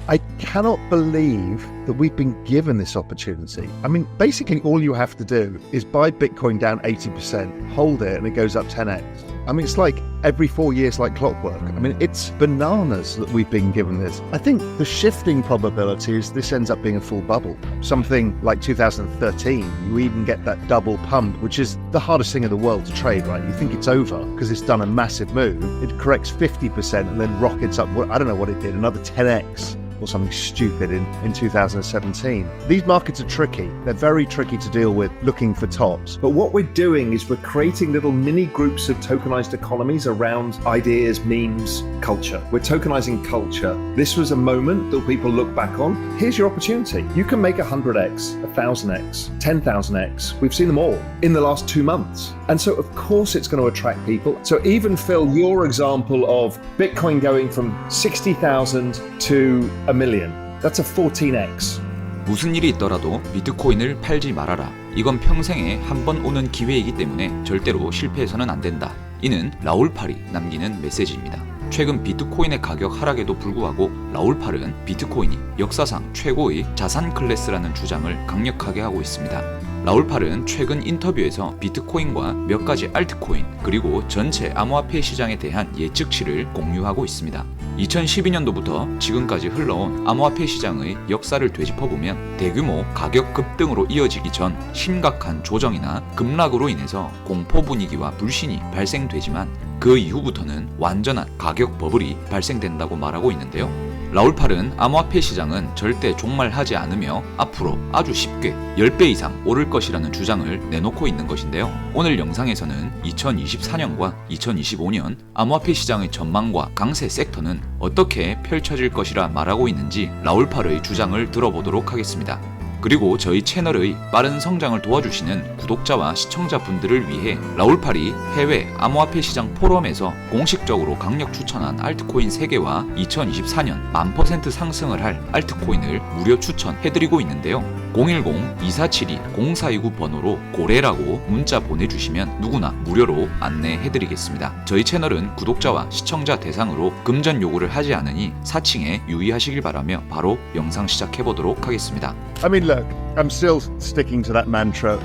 I cannot believe that we've been given this opportunity. I mean, basically all you have to do is buy Bitcoin down 80%, hold it, and it goes up 10x. I mean, it's like every 4 years like clockwork. I mean, it's bananas that we've been given this. I think the shifting probability is this ends up being a full bubble. Something like 2013, you even get that double pump, which is the hardest thing in the world to trade, right? You think it's over because it's done a massive move. It corrects 50% and then rockets up, I don't know what it did, another 10x. Or something stupid in 2017. These markets are tricky. They're very tricky to deal with looking for tops. But what we're doing is we're creating little mini groups of tokenized economies around ideas, memes, culture. We're tokenizing culture. This was a moment that people look back on. Here's your opportunity. You can make 100x, 1000x, 10,000x. We've seen them all in the last 2 months. And so of course it's going to attract people. So even Phil, your example of Bitcoin going from 60,000 to a million, that's a 14x. 무슨 일이 있더라도 비트코인을 팔지 말아라. 이건 평생에 한 번 오는 기회이기 때문에 절대로 실패해서는 안 된다. 이는 라울 팔이 남기는 메시지입니다. 최근 비트코인의 가격 하락에도 불구하고 라울 팔은 비트코인이 역사상 최고의 자산 클래스라는 주장을 강력하게 하고 있습니다. 라울 팔은 최근 인터뷰에서 비트코인과 몇 가지 알트코인 그리고 전체 암호화폐 시장에 대한 예측치를 공유하고 있습니다. 2012년도부터 지금까지 흘러온 암호화폐 시장의 역사를 되짚어보면 대규모 가격 급등으로 이어지기 전 심각한 조정이나 급락으로 인해서 공포 분위기와 불신이 발생되지만 그 이후부터는 완전한 가격 버블이 발생된다고 말하고 있는데요. 라울 팔은 암호화폐 시장은 절대 종말하지 않으며 앞으로 아주 쉽게 10배 이상 오를 것이라는 주장을 내놓고 있는 것인데요. 오늘 영상에서는 2024년과 2025년 암호화폐 시장의 전망과 강세 섹터는 어떻게 펼쳐질 것이라 말하고 있는지 라울 팔의 주장을 들어보도록 하겠습니다. 그리고 저희 채널의 빠른 성장을 도와주시는 구독자와 시청자분들을 위해 라울 팔이 해외 암호화폐 시장 포럼에서 공식적으로 강력 추천한 알트코인 3개와 2024년 1000% 상승을 할 알트코인을 무료 추천해드리고 있는데요. 010-2472-0429 번호로 고래라고 문자 보내주시면 누구나 무료로 안내해드리겠습니다. 저희 채널은 구독자와 시청자 대상으로 금전 요구를 하지 않으니 사칭에 유의하시길 바라며 바로 영상 시작해보도록 하겠습니다. I mean, look, I'm still sticking to that mantra,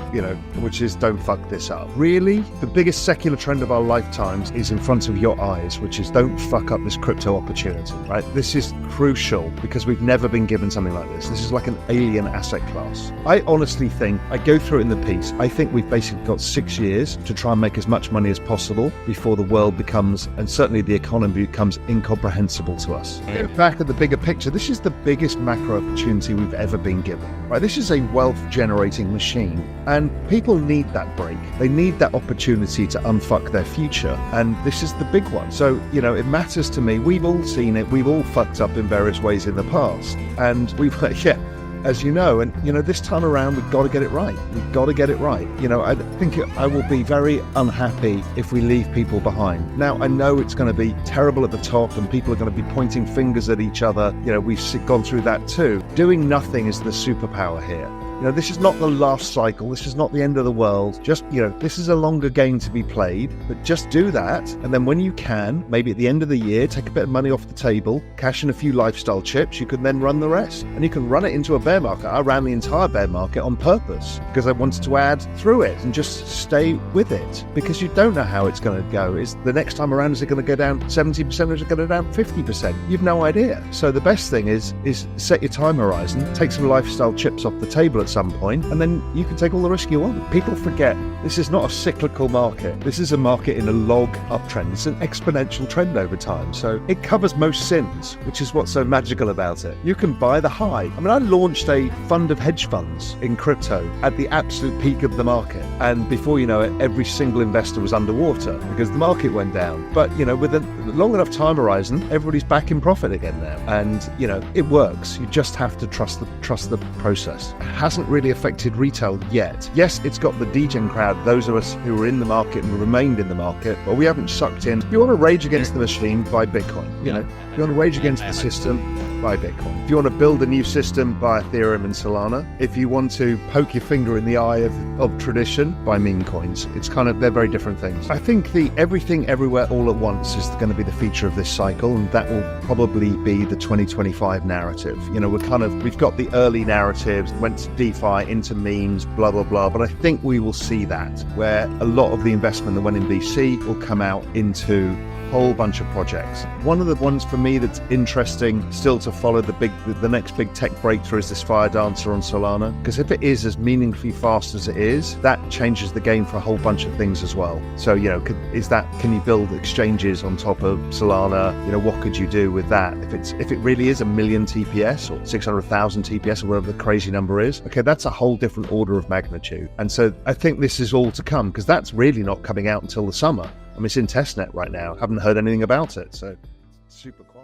which is don't fuck this up. Really, the biggest secular trend of our lifetimes is in front of your eyes, which is don't fuck up this crypto opportunity, right? This is crucial because we've never been given something like this. This is like an alien asset class. I honestly think, I go through it in the piece, I think we've basically got 6 years to try and make as much money as possible before the world becomes, and certainly the economy becomes incomprehensible to us. Back at the bigger picture, this is the biggest macro opportunity we've ever been given. Right, this is a wealth-generating machine, and people need that break. They need that opportunity to unfuck their future, and this is the big one. So, it matters to me. We've all seen it. We've all fucked up in various ways in the past, and we've, as you know, and this time around we've got to get it right. We've got to get it right. I think I will be very unhappy if we leave people behind. Now, I know it's going to be terrible at the top and people are going to be pointing fingers at each other. We've gone through that too. Doing nothing is the superpower here. This is not the last cycle. This is not the end of the world. Just, this is a longer game to be played, but just do that. And then when you can, maybe at the end of the year, take a bit of money off the table, cash in a few lifestyle chips, you can then run the rest. And you can run it into a bear market. I ran the entire bear market on purpose because I wanted to add through it and just stay with it because you don't know how it's going to go. Is the next time around, is it going to go down 70% or is it going to go down 50%? You've no idea. So the best thing is set your time horizon, take some lifestyle chips off the table at some point, and then you can take all the risk you want. People forget this is not a cyclical market. This is a market in a log uptrend. It's an exponential trend over time. So it covers most sins, which is what's so magical about it. You can buy the high. I mean, I launched a fund of hedge funds in crypto at the absolute peak of the market. And before you know it, every single investor was underwater because the market went down. But, with a long enough time horizon, everybody's back in profit again now. And, it works. You just have to trust the process. It hasn't really affected retail yet. Yes, it's got the degen crowd, those of us who are in the market and remained in the market, but we haven't sucked in. If you want to rage against the machine, buy Bitcoin. If you want to rage against the system, buy Bitcoin. If you want to build a new system, buy Ethereum and Solana. If you want to poke your finger in the eye of tradition, buy meme coins. It's they're very different things. I think the everything everywhere all at once is going to to be the feature of this cycle, and that will probably be the 2025 narrative. You know, we've got the early narratives, went to DeFi, into memes, blah, blah, blah, but I think we will see that, where a lot of the investment that went in VC will come out into whole bunch of projects. One of the ones for me that's interesting still to follow the next big tech breakthrough is this Fire Dancer on Solana, because if it is as meaningfully fast as it is, that changes the game for a whole bunch of things as well. So, you know, can you build exchanges on top of Solana? You know, what could you do with that? If it really is 1 million TPS or 600,000 TPS or whatever the crazy number is, okay, that's a whole different order of magnitude. And so I think this is all to come, because that's really not coming out until the summer. I mean, it's in testnet right now. Haven't heard anything about it. So super cool.